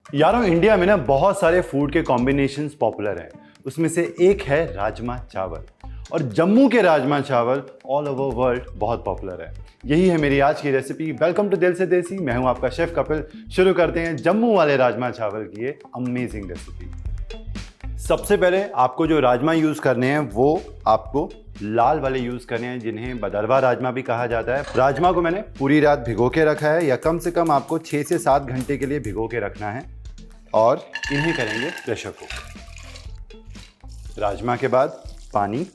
यारों, इंडिया में ना बहुत सारे फूड के कॉम्बिनेशंस पॉपुलर हैं। उसमें से एक है राजमा चावल। और जम्मू के राजमा चावल ऑल ओवर वर्ल्ड बहुत पॉपुलर है। यही है मेरी आज की रेसिपी। वेलकम टू दिल से देसी। मैं हूं आपका शेफ कपिल। शुरू करते हैं जम्मू वाले राजमा चावल की ये अमेजिंग रेसिपी। सबसे पहले आपको जो राजमा यूज करने हैं वो आपको लाल वाले यूज करने हैं, जिन्हें बदरवा राजमा भी कहा जाता है। राजमा को मैंने पूरी रात भिगो के रखा है, या कम से कम आपको 6 से 7 घंटे के लिए भिगो के रखना है। और इन्हें करेंगे प्रेशर कुक। राजमा के बाद पानी,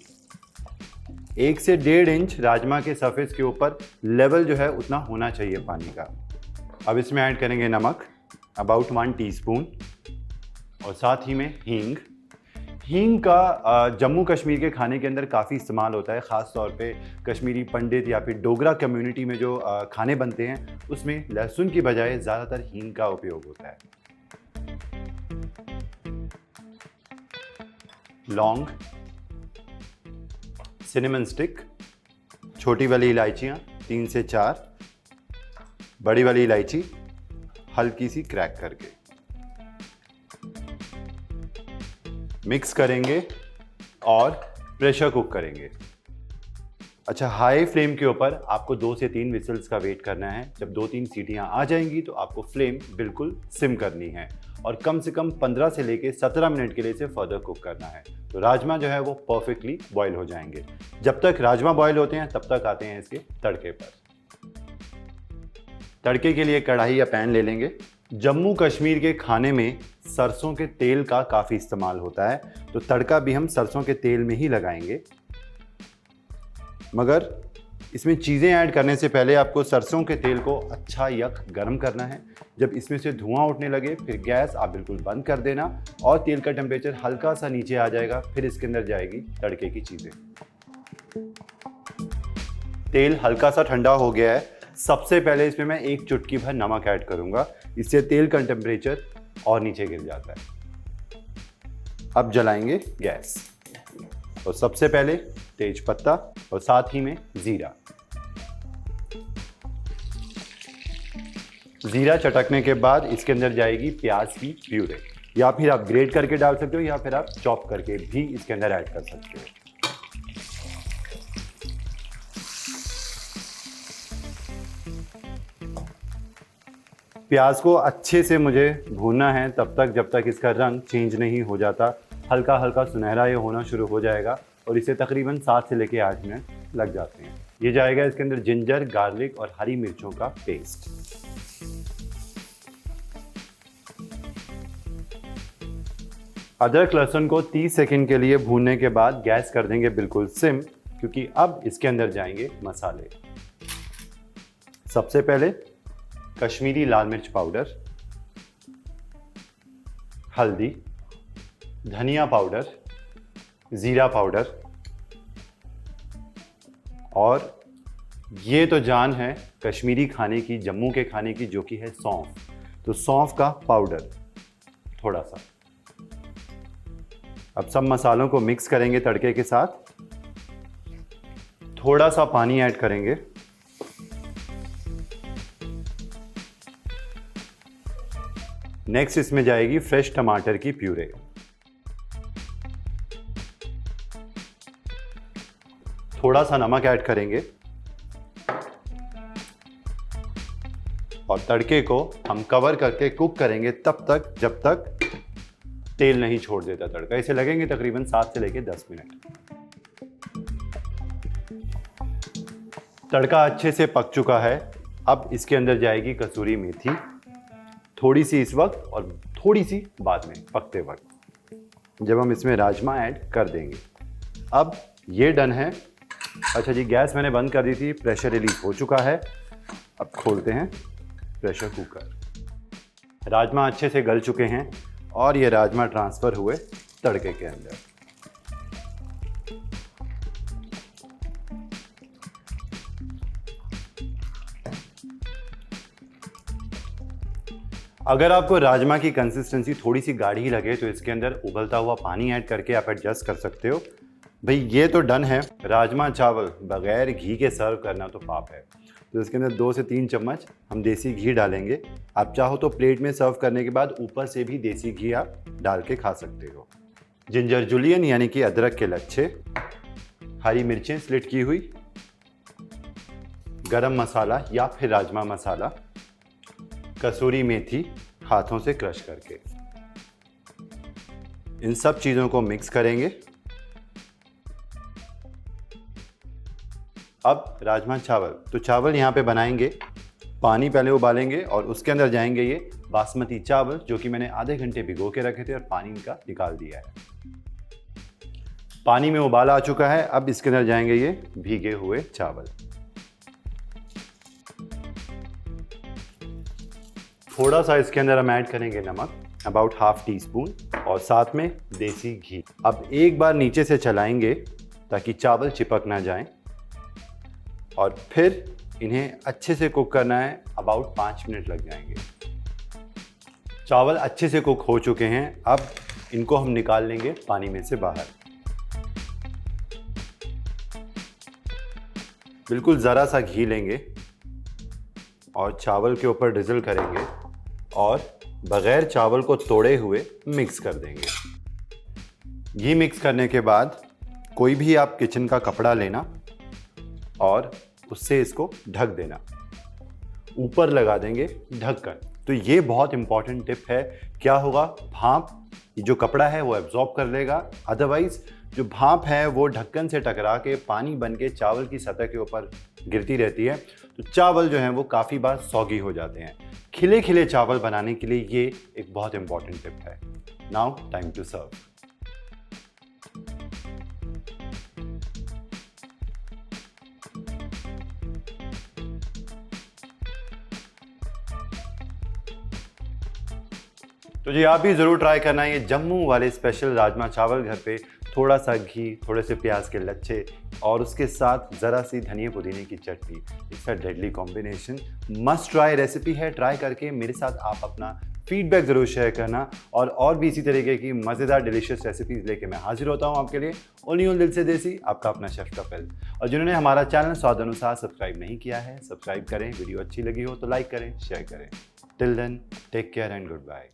1 से 1.5 इंच राजमा के सरफेस के ऊपर लेवल जो है उतना होना चाहिए पानी का। अब इसमें ऐड करेंगे नमक, अबाउट 1 टीस्पून, और साथ ही में हींग। हींग का जम्मू कश्मीर के खाने के अंदर काफ़ी इस्तेमाल होता है, ख़ास तौर पे कश्मीरी पंडित या फिर डोगरा कम्युनिटी में जो खाने बनते हैं उसमें लहसुन की बजाय ज़्यादातर हींग का उपयोग होता है। लौंग, सिनेमन स्टिक, छोटी वाली इलायचियाँ 3 से 4, बड़ी वाली इलायची हल्की सी क्रैक करके मिक्स करेंगे और प्रेशर कुक करेंगे। अच्छा, हाई फ्लेम के ऊपर आपको 2 से 3 विसल्स का वेट करना है। जब 2-3 सीटियां आ जाएंगी तो आपको फ्लेम बिल्कुल सिम करनी है और कम से कम 15 से लेके 17 मिनट के लिए इसे फर्दर कुक करना है। तो राजमा जो है वो परफेक्टली बॉयल हो जाएंगे। जब तक राजमा बॉयल होते हैं तब तक आते हैं इसके तड़के पर। तड़के के लिए कढ़ाई या पैन ले लेंगे। जम्मू कश्मीर के खाने में सरसों के तेल का काफ़ी इस्तेमाल होता है, तो तड़का भी हम सरसों के तेल में ही लगाएंगे। मगर इसमें चीज़ें ऐड करने से पहले आपको सरसों के तेल को अच्छा यक गर्म करना है। जब इसमें से धुआं उठने लगे फिर गैस आप बिल्कुल बंद कर देना और तेल का टेम्परेचर हल्का सा नीचे आ जाएगा। फिर इसके अंदर जाएगी तड़के की चीज़ें। तेल हल्का सा ठंडा हो गया है। सबसे पहले इसमें मैं 1 चुटकी भर नमक ऐड करूंगा, इससे तेल का टेम्परेचर और नीचे गिर जाता है। अब जलाएंगे गैस और सबसे पहले तेज पत्ता और साथ ही में जीरा। जीरा चटकने के बाद इसके अंदर जाएगी प्याज की प्यूरे, या फिर आप ग्रेट करके डाल सकते हो या फिर आप चॉप करके भी इसके अंदर ऐड कर सकते हो। प्याज को अच्छे से मुझे भूनना है तब तक जब तक इसका रंग चेंज नहीं हो जाता। हल्का हल्का सुनहरा ये होना शुरू हो जाएगा और इसे तकरीबन 7 से लेके 8 मिनट लग जाते हैं। ये जाएगा इसके अंदर जिंजर, गार्लिक और हरी मिर्चों का पेस्ट। अदरक लहसुन को 30 सेकंड के लिए भूनने के बाद गैस कर देंगे बिल्कुल सिम, क्योंकि अब इसके अंदर जाएंगे मसाले। सबसे पहले कश्मीरी लाल मिर्च पाउडर, हल्दी, धनिया पाउडर, जीरा पाउडर, और ये तो जान है कश्मीरी खाने की, जम्मू के खाने की, जो कि है सौंफ। तो सौंफ का पाउडर थोड़ा सा। अब सब मसालों को मिक्स करेंगे तड़के के साथ। थोड़ा सा पानी ऐड करेंगे। नेक्स्ट इसमें जाएगी फ्रेश टमाटर की प्यूरे। थोड़ा सा नमक ऐड करेंगे और तड़के को हम कवर करके कुक करेंगे तब तक जब तक तेल नहीं छोड़ देता तड़का। इसे लगेंगे तकरीबन 7 से लेके 10 मिनट। तड़का अच्छे से पक चुका है। अब इसके अंदर जाएगी कसूरी मेथी, थोड़ी सी इस वक्त और थोड़ी सी बाद में पकते वक्त, जब हम इसमें राजमा ऐड कर देंगे। अब ये डन है। अच्छा जी, गैस मैंने बंद कर दी थी, प्रेशर रिलीज हो चुका है। अब खोलते हैं प्रेशर कुकर। राजमा अच्छे से गल चुके हैं और ये राजमा ट्रांसफ़र हुए तड़के के अंदर। अगर आपको राजमा की कंसिस्टेंसी थोड़ी सी गाढ़ी लगे तो इसके अंदर उबलता हुआ पानी ऐड करके आप एडजस्ट कर सकते हो। भाई ये तो डन है। राजमा चावल बगैर घी के सर्व करना तो पाप है। तो इसके अंदर 2 से 3 चम्मच हम देसी घी डालेंगे। आप चाहो तो प्लेट में सर्व करने के बाद ऊपर से भी देसी घी आप डाल के खा सकते हो। जिंजर जुलियन यानी कि अदरक के लच्छे, हरी मिर्चें स्लिट की हुई, गरम मसाला या फिर राजमा मसाला, कसूरी मेथी हाथों से क्रश करके, इन सब चीज़ों को मिक्स करेंगे। अब राजमा चावल, तो चावल यहाँ पे बनाएंगे, पानी पहले उबालेंगे और उसके अंदर जाएंगे ये बासमती चावल जो कि मैंने आधे घंटे भिगो के रखे थे और पानी इनका निकाल दिया है। पानी में उबाल आ चुका है, अब इसके अंदर जाएंगे ये भीगे हुए चावल। थोड़ा सा इसके अंदर हम ऐड करेंगे नमक, अबाउट हाफ टी स्पून, और साथ में देसी घी। अब एक बार नीचे से चलाएंगे ताकि चावल चिपक ना जाएं, और फिर इन्हें अच्छे से कुक करना है, अबाउट 5 मिनट लग जाएंगे। चावल अच्छे से कुक हो चुके हैं, अब इनको हम निकाल लेंगे पानी में से बाहर। बिल्कुल ज़रा सा घी लेंगे और चावल के ऊपर ड्रिजल करेंगे और बगैर चावल को तोड़े हुए मिक्स कर देंगे। घी मिक्स करने के बाद कोई भी आप किचन का कपड़ा लेना और उससे इसको ढक देना, ऊपर लगा देंगे ढककर। तो ये बहुत इंपॉर्टेंट टिप है। क्या होगा, भाप जो कपड़ा है वो एब्जॉर्ब कर लेगा, अदरवाइज जो भाप है वो ढक्कन से टकरा के पानी बन के चावल की सतह के ऊपर गिरती रहती है, तो चावल जो हैं वो काफ़ी बार सौगी हो जाते हैं। खिले खिले चावल बनाने के लिए ये एक बहुत इंपॉर्टेंट टिप है। Now time to serve. तो जी आप भी ज़रूर ट्राई करना है ये जम्मू वाले स्पेशल राजमा चावल घर पे। थोड़ा सा घी, थोड़े से प्याज के लच्छे और उसके साथ ज़रा सी धनिया पुदीने की चटनी, it's a deadly combination. Must try recipe है, ट्राई करके मेरे साथ आप अपना फीडबैक ज़रूर शेयर करना। और भी इसी तरीके की मज़ेदार डिलीशियस रेसिपीज़ लेके मैं हाजिर होता हूँ आपके लिए। ओनली ऑन दिल से देसी, आपका अपना शेफ कपिल। और जिन्होंने हमारा चैनल स्वाद अनुसार सब्सक्राइब नहीं किया है, सब्सक्राइब करें। वीडियो अच्छी लगी हो तो लाइक करें, शेयर करें। Till then take care and good bye.